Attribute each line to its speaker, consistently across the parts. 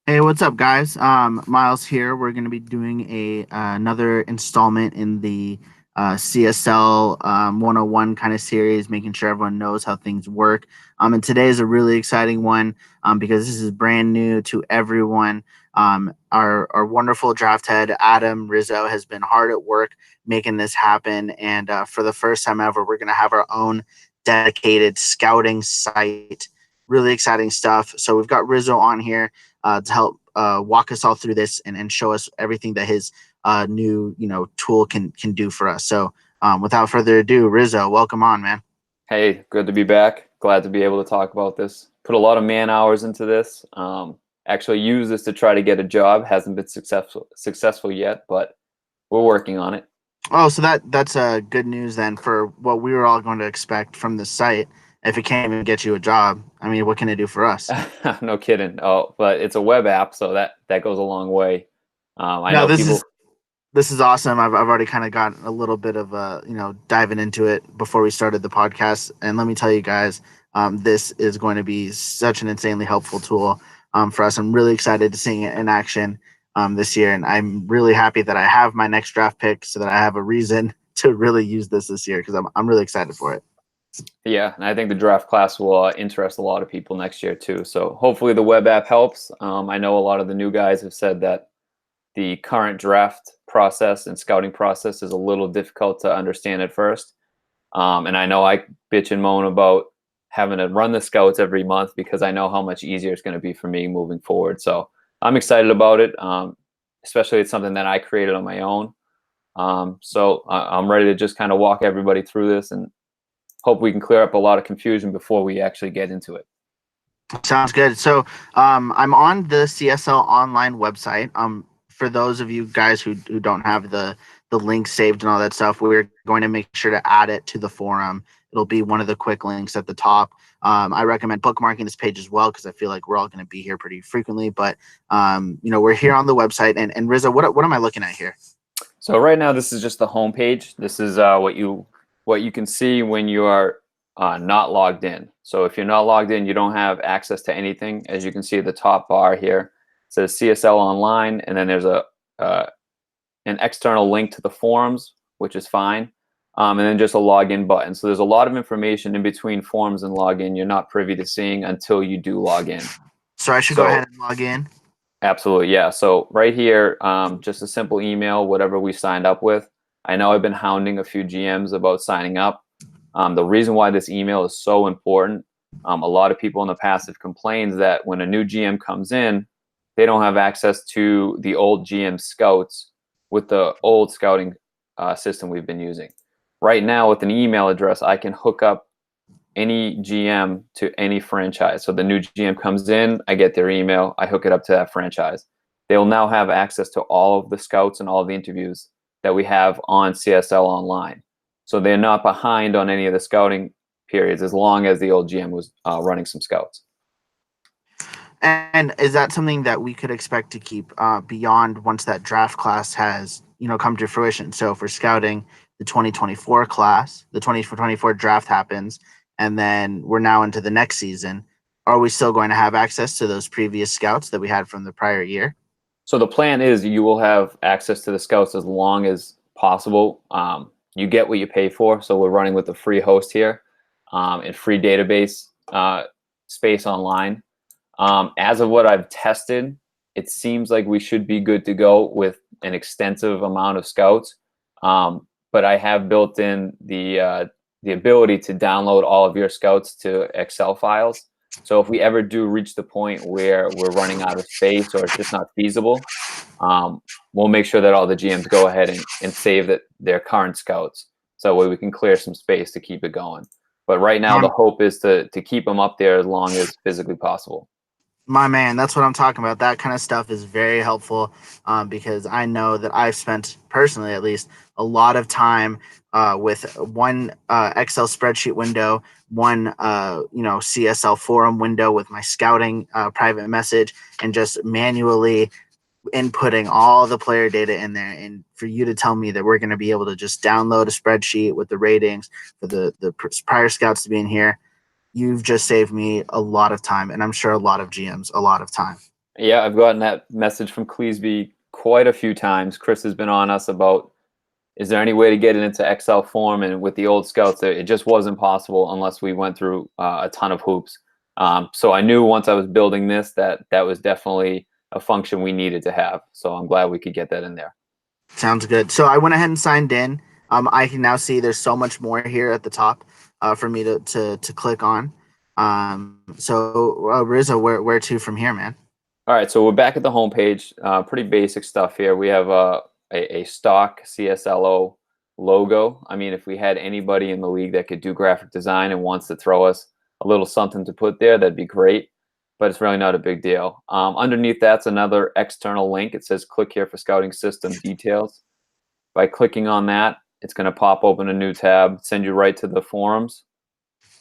Speaker 1: Hey, what's up, guys? Miles here. We're going to be doing a another installment in the CSL 101 kind of series, making sure everyone knows how things work. And today is a really exciting one because this is brand new to everyone. Our wonderful draft head Adam Rizzo has been hard at work making this happen, and for the first time ever, we're going to have our own dedicated scouting site. Really exciting stuff. So we've got Rizzo on here to help walk us all through this and show us everything that his new tool can do for us. So without further ado, Rizzo, welcome on, man.
Speaker 2: Hey, good to be back. Glad to be able to talk about this. Put a lot of man hours into this. Actually use this to try to get a job. Hasn't been successful yet, but we're working on it.
Speaker 1: Oh, so that's good news then for what we were all going to expect from the site. If it can't even get you a job, I mean, what can it do for us?
Speaker 2: No kidding. Oh, but it's a web app, so that goes a long way. I
Speaker 1: No,
Speaker 2: know people.
Speaker 1: this is awesome. I've already kind of gotten a little bit of diving into it before we started the podcast, and let me tell you guys, this is going to be such an insanely helpful tool for us. I'm really excited to seeing it in action this year, and I'm really happy that I have my next draft pick so that I have a reason to really use this year because I'm really excited for it.
Speaker 2: Yeah, and I think the draft class will interest a lot of people next year too. So hopefully the web app helps. I know a lot of the new guys have said that the current draft process and scouting process is a little difficult to understand at first. And I know I bitch and moan about having to run the scouts every month because I know how much easier it's going to be for me moving forward. So I'm excited about it. Especially it's something that I created on my own. I'm ready to just kind of walk everybody through this and hope we can clear up a lot of confusion before we actually get into it.
Speaker 1: Sounds good. So I'm on the CSL Online website. For those of you guys who don't have the link saved and all that stuff, we're going to make sure to add it to the forum. It'll be one of the quick links at the top. I recommend bookmarking this page as well because I feel like we're all going to be here pretty frequently. But we're here on the website. And Rizzo, what am I looking at here?
Speaker 2: So right now, this is just the home page. This is what you can see when you are not logged in. So if you're not logged in, you don't have access to anything. As you can see, the top bar here says CSL Online, and then there's an external link to the forums, which is fine, and then just a login button. So there's a lot of information in between forums and login you're not privy to seeing until you do log in.
Speaker 1: So I should go
Speaker 2: So
Speaker 1: ahead and log in.
Speaker 2: absolutely, yeah. So right here, just a simple email, whatever we signed up with. I know I've been hounding a few GMs about signing up. The reason why this email is so important, a lot of people in the past have complained that when a new GM comes in, they don't have access to the old GM scouts with the old scouting system we've been using. Right now, with an email address, I can hook up any GM to any franchise. So the new GM comes in, I get their email, I hook it up to that franchise. They will now have access to all of the scouts and all of the interviews that we have on CSL Online. So they're not behind on any of the scouting periods as long as the old GM was running some scouts.
Speaker 1: And is that something that we could expect to keep beyond once that draft class has, come to fruition? So for scouting the 2024 class, the 2024 draft happens, and then we're now into the next season. Are we still going to have access to those previous scouts that we had from the prior year?
Speaker 2: So the plan is you will have access to the scouts as long as possible. You get what you pay for. So we're running with a free host here and free database space online. As of what I've tested, it seems like we should be good to go with an extensive amount of scouts. But I have built in the ability to download all of your scouts to Excel files. So if we ever do reach the point where we're running out of space or it's just not feasible, we'll make sure that all the GMs go ahead and save their current scouts. So that way we can clear some space to keep it going. But right now, the hope is to keep them up there as long as physically possible.
Speaker 1: My man, that's what I'm talking about. That kind of stuff is very helpful because I know that I've spent personally, at least, a lot of time with one Excel spreadsheet window, one CSL forum window with my scouting private message, and just manually inputting all the player data in there. And for you to tell me that we're going to be able to just download a spreadsheet with the ratings for the prior scouts to be in here, you've just saved me a lot of time, and I'm sure a lot of GMs a lot of time.
Speaker 2: Yeah, I've gotten that message from Cleesby quite a few times. Chris has been on us about, is there any way to get it into Excel form? And with the old scouts, it just wasn't possible unless we went through a ton of hoops. So I knew once I was building this that that was definitely a function we needed to have. So I'm glad we could get that in there.
Speaker 1: Sounds good. So I went ahead and signed in. I can now see there's so much more here at the top for me to click on. Rizzo, where to from here, man?
Speaker 2: All right, so we're back at the homepage. Pretty basic stuff here. We have a stock CSLO logo. I mean, if we had anybody in the league that could do graphic design and wants to throw us a little something to put there, that'd be great. But it's really not a big deal. Underneath that's another external link. It says click here for scouting system details. By clicking on that, it's going to pop open a new tab, send you right to the forums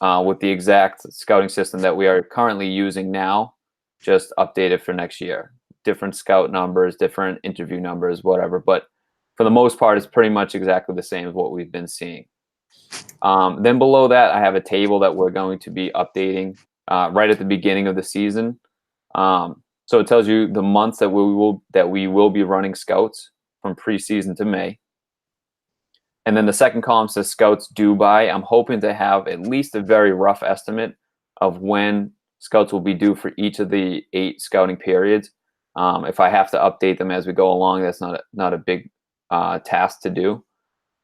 Speaker 2: with the exact scouting system that we are currently using now, just updated for next year. Different scout numbers, different interview numbers, whatever. But for the most part, it's pretty much exactly the same as what we've been seeing. Then below that, I have a table that we're going to be updating right at the beginning of the season. So it tells you the months that we will be running scouts from preseason to May. And then the second column says scouts due by. I'm hoping to have at least a very rough estimate of when scouts will be due for each of the 8 scouting periods. If I have to update them as we go along, that's not a big task to do.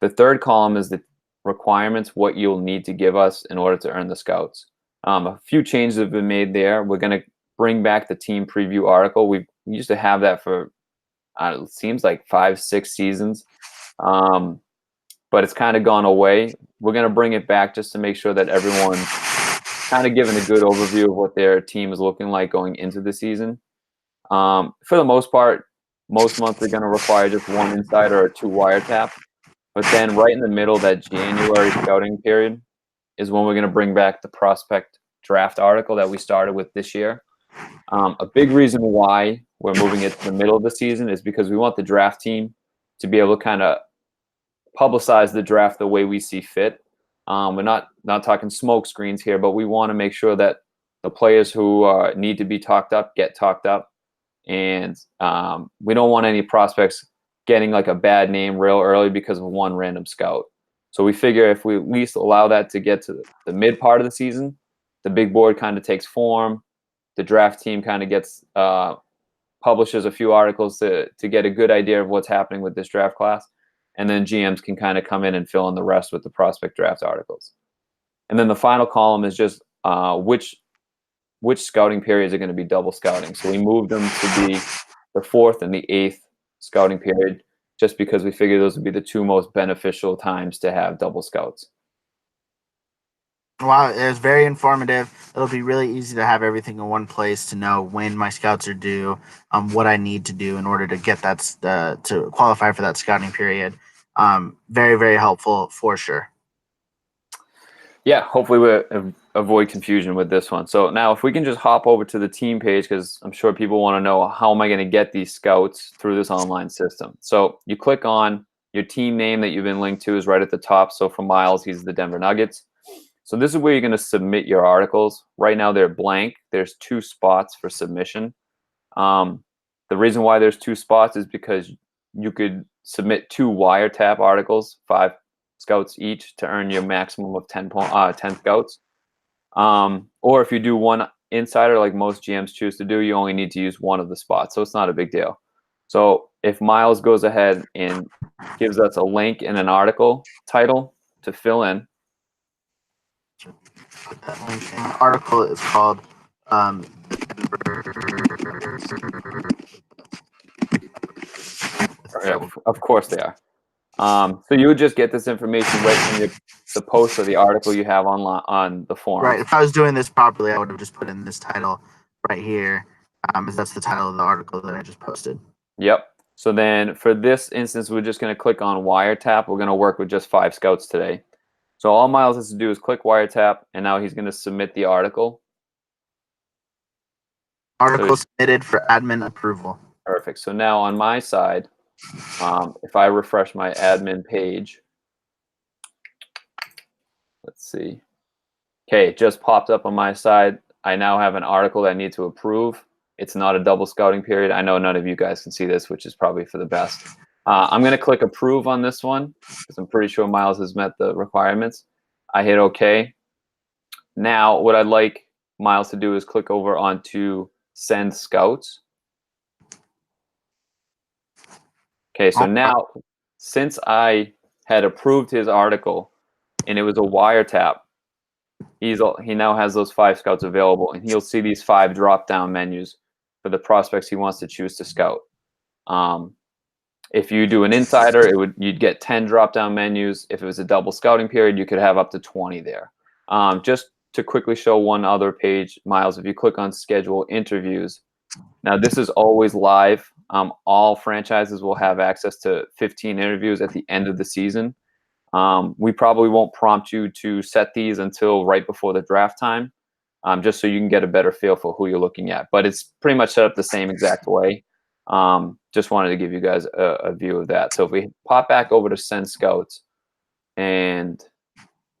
Speaker 2: The third column is the requirements, what you'll need to give us in order to earn the scouts. A few changes have been made there. We're going to bring back the team preview article. We used to have that for, it seems like 5-6 seasons. But it's kind of gone away. We're going to bring it back just to make sure that everyone's kind of given a good overview of what their team is looking like going into the season. For the most part, most months are going to require just 1 insider or 2 wiretap. But then right in the middle, that January scouting period is when we're going to bring back the prospect draft article that we started with this year. A big reason why we're moving it to the middle of the season is because we want the draft team to be able to kind of publicize the draft the way we see fit. We're not talking smoke screens here, but we want to make sure that the players who need to be talked up get talked up, and we don't want any prospects getting like a bad name real early because of one random scout. So we figure if we at least allow that to get to the mid part of the season, the big board kind of takes form. The draft team kind of gets publishes a few articles to get a good idea of what's happening with this draft class. And then GMs can kind of come in and fill in the rest with the prospect draft articles. And then the final column is just which scouting periods are going to be double scouting. So we moved them to be the 4th and the 8th scouting period, just because we figured those would be the 2 most beneficial times to have double scouts.
Speaker 1: Wow, it was very informative. It'll be really easy to have everything in one place to know when my scouts are due, what I need to do in order to get that to qualify for that scouting period. Very, very helpful for sure.
Speaker 2: Yeah, hopefully we avoid confusion with this one. So now if we can just hop over to the team page, because I'm sure people want to know, how am I going to get these scouts through this online system? So you click on your team name that you've been linked to is right at the top. So for Miles, he's the Denver Nuggets. So this is where you're going to submit your articles. Right now they're blank. There's 2 spots for submission. The reason why there's 2 spots is because you could submit 2 wiretap articles, 5 scouts each, to earn your maximum of 10 scouts. Or if you do 1 insider, like most GMs choose to do, you only need to use 1 of the spots. So it's not a big deal. So if Miles goes ahead and gives us a link and an article title to fill in.
Speaker 1: Article is called
Speaker 2: Of course they are. So you would just get this information right from the post or the article you have online on the forums.
Speaker 1: Right. If I was doing this properly, I would have just put in this title right here, as that's the title of the article that I just posted.
Speaker 2: Yep. So then for this instance, we're just going to click on wiretap. We're going to work with just 5 scouts today. So all Miles has to do is click wiretap, and now he's going to submit the article.
Speaker 1: Article submitted for admin approval.
Speaker 2: Perfect. So now on my side, if I refresh my admin page, let's see. Okay, it just popped up on my side. I now have an article that I need to approve. It's not a double scouting period. I know none of you guys can see this, which is probably for the best. I'm going to click approve on this one because I'm pretty sure Miles has met the requirements. I hit OK. Now, what I'd like Miles to do is click over onto send scouts. Okay, so now, since I had approved his article and it was a wiretap, he now has those 5 scouts available, and he'll see these 5 drop-down menus for the prospects he wants to choose to scout. If you do an insider, you'd get 10 drop-down menus. If it was a double scouting period, you could have up to 20 there. Just to quickly show one other page, Miles, if you click on schedule interviews, now this is always live. All franchises will have access to 15 interviews at the end of the season. We probably won't prompt you to set these until right before the draft time, just so you can get a better feel for who you're looking at. But it's pretty much set up the same exact way. Just wanted to give you guys a view of that. So if we pop back over to send scouts, and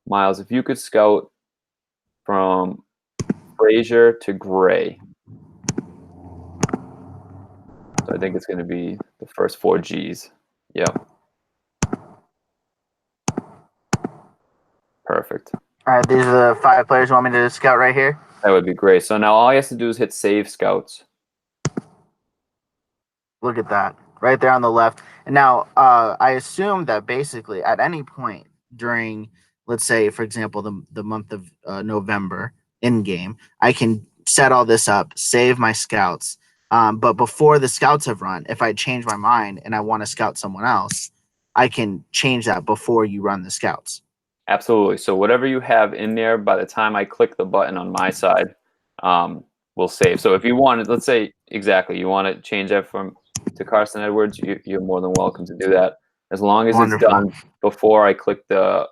Speaker 2: Miles, if you could scout from Frazier to Gray. So I think it's going to be the first 4 Gs. Yep. Perfect.
Speaker 1: All right, these are the 5 players you want me to scout right here?
Speaker 2: That would be great. So now all he has to do is hit save scouts.
Speaker 1: Look at that, right there on the left. And now I assume that basically at any point during, let's say, for example, the month of November in game, I can set all this up, save my scouts. But before the scouts have run, if I change my mind and I want to scout someone else, I can change that before you run the scouts.
Speaker 2: Absolutely. So whatever you have in there, by the time I click the button on my side, will save. So if you want, let's say exactly, you want to change that to Carson Edwards, you're more than welcome to do that, as long as
Speaker 1: Wonderful.
Speaker 2: it's done before I click the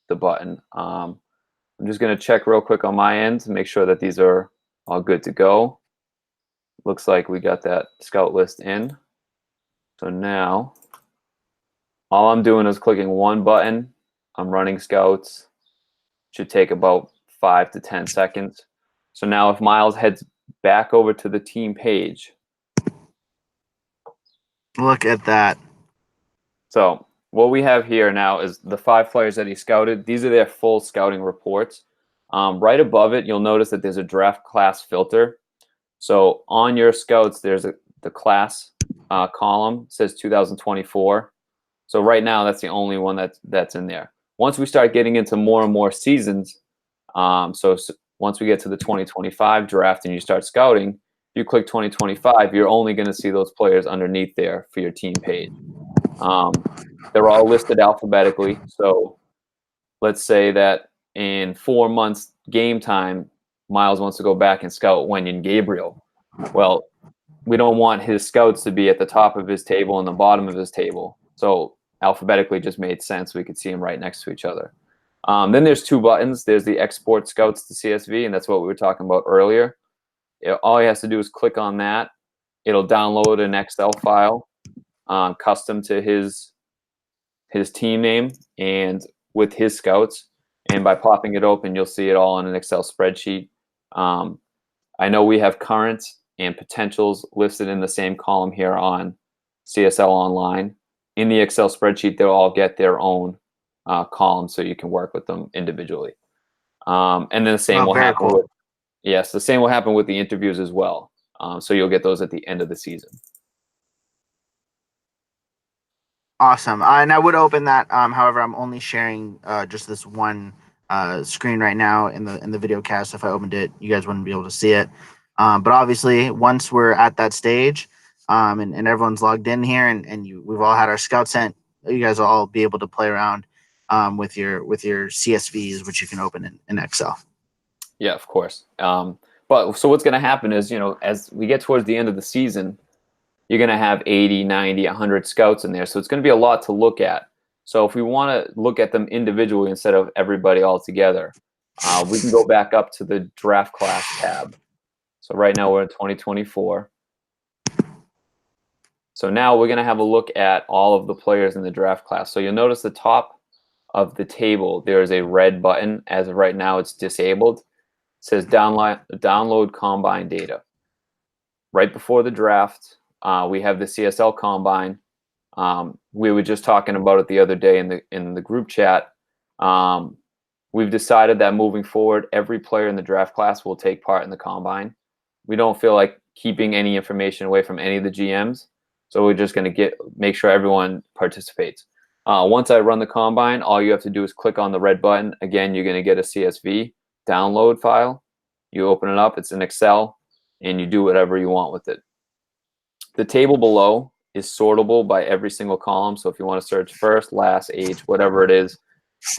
Speaker 2: button. I'm just going to check real quick on my end to make sure that these are all good to go. Looks like we got that scout list in. So now all I'm doing is clicking one button. I'm running scouts. Should take about 5 to 10 seconds. So now if Miles heads back over to the team page.
Speaker 1: Look at that.
Speaker 2: So what we have here now is the 5 players that he scouted. These are their full scouting reports. Right above it, you'll notice that there's a draft class filter. So on your scouts, there's the class column. It says 2024. So right now, that's the only one that's in there. Once we start getting into more and more seasons, so once we get to the 2025 draft and you start scouting, if you click 2025, you're only going to see those players underneath there for your team page. They're all listed alphabetically. So let's say that in 4 months game time, Miles wants to go back and scout Wenyon Gabriel. Well, we don't want his scouts to be at the top of his table and the bottom of his table. So alphabetically just made sense. We could see them right next to each other. Then there's 2 buttons. There's the export scouts to CSV, and that's what we were talking about earlier. All he has to do is click on that. It'll download an Excel file custom to his team name and with his scouts. And by popping it open, you'll see it all in an Excel spreadsheet. I know we have current and potentials listed in the same column here on CSL Online. In the Excel spreadsheet, they'll all get their own column, so you can work with them individually. And then the same will happen.
Speaker 1: Cool.
Speaker 2: Yes, the same will happen with the interviews as well. So you'll get those at the end of the season.
Speaker 1: Awesome. And I would open that. However, I'm only sharing just this one screen right now in the video cast. If I opened it, you guys wouldn't be able to see it. But obviously, once we're at that stage and everyone's logged in here and we've all had our scout sent, you guys will all be able to play around with your CSVs, which you can open in Excel.
Speaker 2: Yeah, of course. But so what's going to happen is, as we get towards the end of the season, you're going to have 80, 90, 100 scouts in there. So it's going to be a lot to look at. So if we want to look at them individually instead of everybody all together, we can go back up to the draft class tab. So right now we're in 2024. So now we're going to have a look at all of the players in the draft class. So you'll notice the top of the table, there is a red button. As of right now, it's disabled. It says download combine data. right before the draft, we have the CSL Combine. We were just talking about it the other day in the group chat. We've decided that moving forward, every player in the draft class will take part in the combine. We don't feel like keeping any information away from any of the GMs, so we're just going to make sure everyone participates. Once I run the combine, all you have to do is click on the red button. Again, you're going to get a CSV download file. You open it up, it's in Excel, and you do whatever you want with it. The table below is sortable by every single column. So if you want to search first, last, age, whatever it is,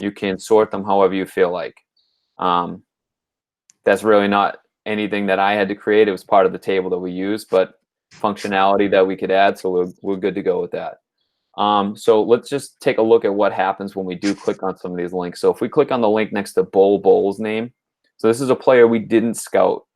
Speaker 2: you can sort them however you feel like. That's really not anything that I had to create. It was part of the table that we used, but functionality that we could add. So we're good to go with that. So let's just take a look at what happens when we do click on some of these links. So if we click on the link next to Bowles' name, so this is a player we didn't scout,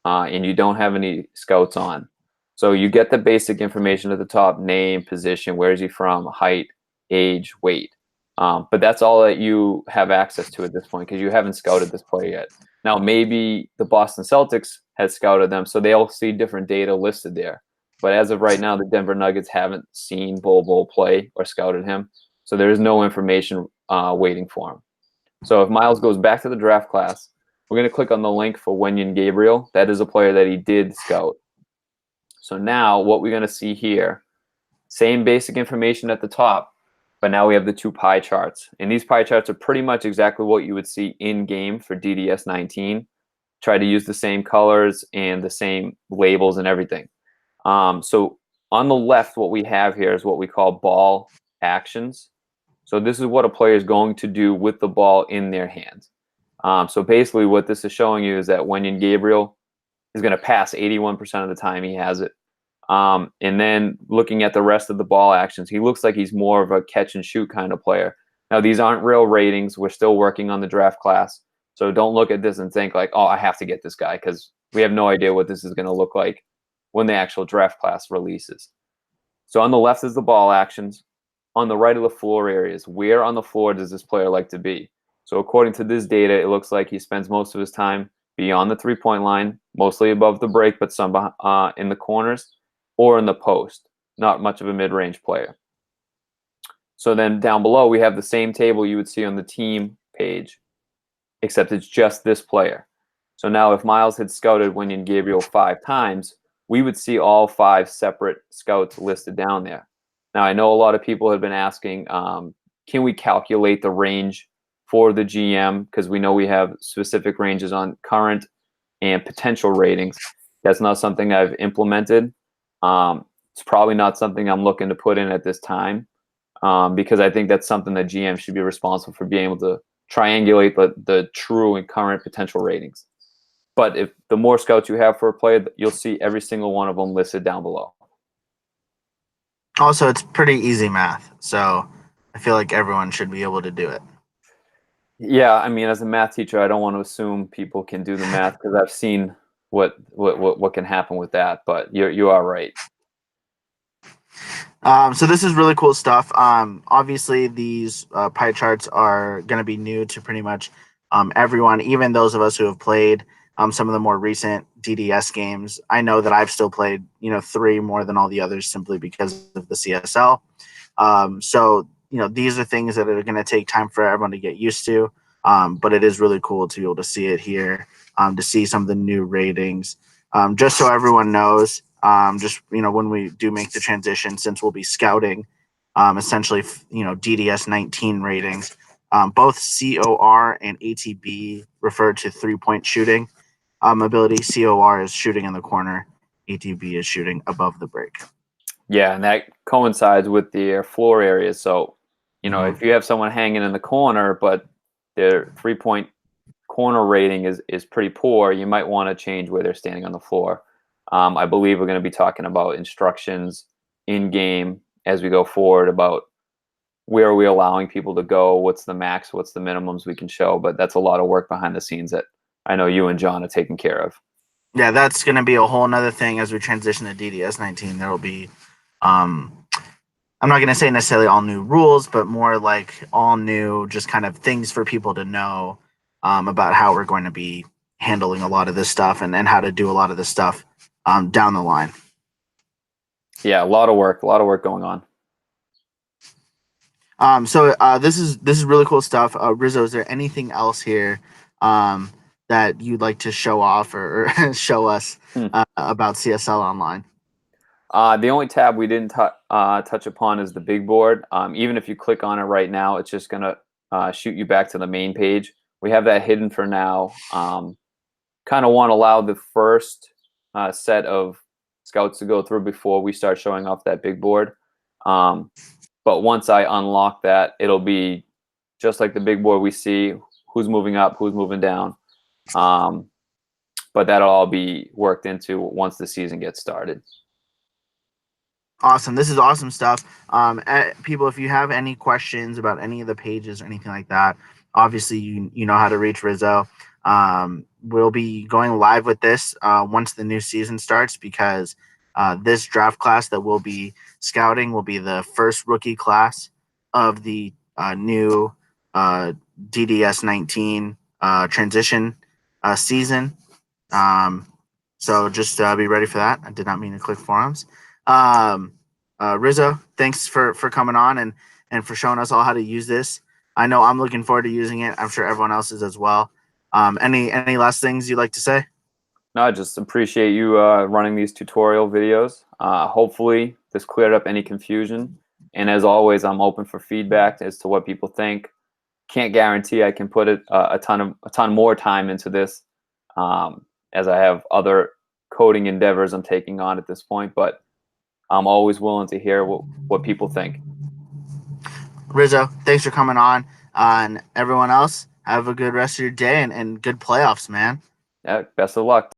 Speaker 2: and you don't have any scouts on. So you get the basic information at the top: name, position, where is he from, height, age, weight. But that's all that you have access to at this point because you haven't scouted this player yet. Now, maybe the Boston Celtics had scouted them, so they'll see different data listed there. But as of right now, the Denver Nuggets haven't seen Bol play or scouted him, so there is no information waiting for him. So if Miles goes back to the draft class, we're going to click on the link for Wenyen Gabriel. That is a player that he did scout. So now what we're going to see here, same basic information at the top, but now we have the two pie charts. And these pie charts are pretty much exactly what you would see in-game for DDS 19. Try to use the same colors and the same labels and everything. So on the left, what we have here is what we call ball actions. So this is what a player is going to do with the ball in their hands. So basically what this is showing you is that Wenyen Gabriel is going to pass 81% of the time he has it. And then looking at the rest of the ball actions, he looks like he's more of a catch and shoot kind of player. Now, these aren't real ratings. We're still working on the draft class. So don't look at this and think like, oh, I have to get this guy, because we have no idea what this is going to look like when the actual draft class releases. So on the left is the ball actions. On the right of the floor areas, where on the floor does this player like to be? So according to this data, it looks like he spends most of his time beyond the three-point line, mostly above the break, but some in the corners or in the post. Not much of a mid-range player. So then down below, we have the same table you would see on the team page, except it's just this player. So now if Miles had scouted Wenyen Gabriel 5 times, we would see all 5 separate scouts listed down there. Now, I know a lot of people have been asking, can we calculate the range for the GM? Because we know we have specific ranges on current and potential ratings. That's not something I've implemented. It's probably not something I'm looking to put in at this time, because I think that's something that GM should be responsible for, being able to triangulate the true and current potential ratings. But if the more scouts you have for a player, you'll see every single one of them listed down below.
Speaker 1: Also, it's pretty easy math, so I feel like everyone should be able to do it.
Speaker 2: Yeah, I mean, as a math teacher, I don't want to assume people can do the math, because I've seen what can happen with that. But you are right.
Speaker 1: So this is really cool stuff. Obviously, these pie charts are going to be new to pretty much everyone, even those of us who have played some of the more recent DDS games. I know that I've still played, 3 more than all the others simply because of the CSL. So, these are things that are going to take time for everyone to get used to. But it is really cool to be able to see it here, to see some of the new ratings. Just so everyone knows, when we do make the transition, since we'll be scouting essentially, DDS 19 ratings, both COR and ATB refer to 3-point shooting ability. COR is shooting in the corner. ATB is shooting above the break.
Speaker 2: Yeah, and that coincides with the floor areas. So, if you have someone hanging in the corner, but their 3-point corner rating is pretty poor, you might want to change where they're standing on the floor. I believe we're going to be talking about instructions in game as we go forward about where are we allowing people to go, what's the max, what's the minimums we can show. But that's a lot of work behind the scenes that I know you and John are taking care of.
Speaker 1: Yeah, that's going to be a whole nother thing as we transition to DDS 19. There will be, I'm not going to say necessarily all new rules, but more like all new just kind of things for people to know about how we're going to be handling a lot of this stuff and how to do a lot of this stuff down the line.
Speaker 2: Yeah, a lot of work going on.
Speaker 1: This is really cool stuff. Rizzo, is there anything else here that you'd like to show off or show us
Speaker 2: Hmm.
Speaker 1: about CSL Online?
Speaker 2: The only tab we didn't touch upon is the big board. Even if you click on it right now, it's just gonna shoot you back to the main page. We have that hidden for now. Kind of want to allow the first set of scouts to go through before we start showing off that big board. Um, but once I unlock that, it'll be just like the big board we see, who's moving up, who's moving down. Um, but that'll all be worked into once the season gets started.
Speaker 1: Awesome. This is awesome stuff. People, if you have any questions about any of the pages or anything like that, obviously you know how to reach Rizzo. We'll be going live with this once the new season starts because this draft class that we'll be scouting will be the first rookie class of the new DDS 19 transition season. So just be ready for that. I did not mean to click forums. Um, Rizzo, thanks for coming on and for showing us all how to use this. I know I'm looking forward to using it. I'm sure everyone else is as well. Any last things you'd like to say?
Speaker 2: No, I just appreciate you running these tutorial videos. Hopefully this cleared up any confusion. And as always, I'm open for feedback as to what people think. Can't guarantee I can put a ton more time into this, as I have other coding endeavors I'm taking on at this point. But I'm always willing to hear what people think.
Speaker 1: Rizzo, thanks for coming on. And everyone else, have a good rest of your day and good playoffs, man.
Speaker 2: Yeah, best of luck.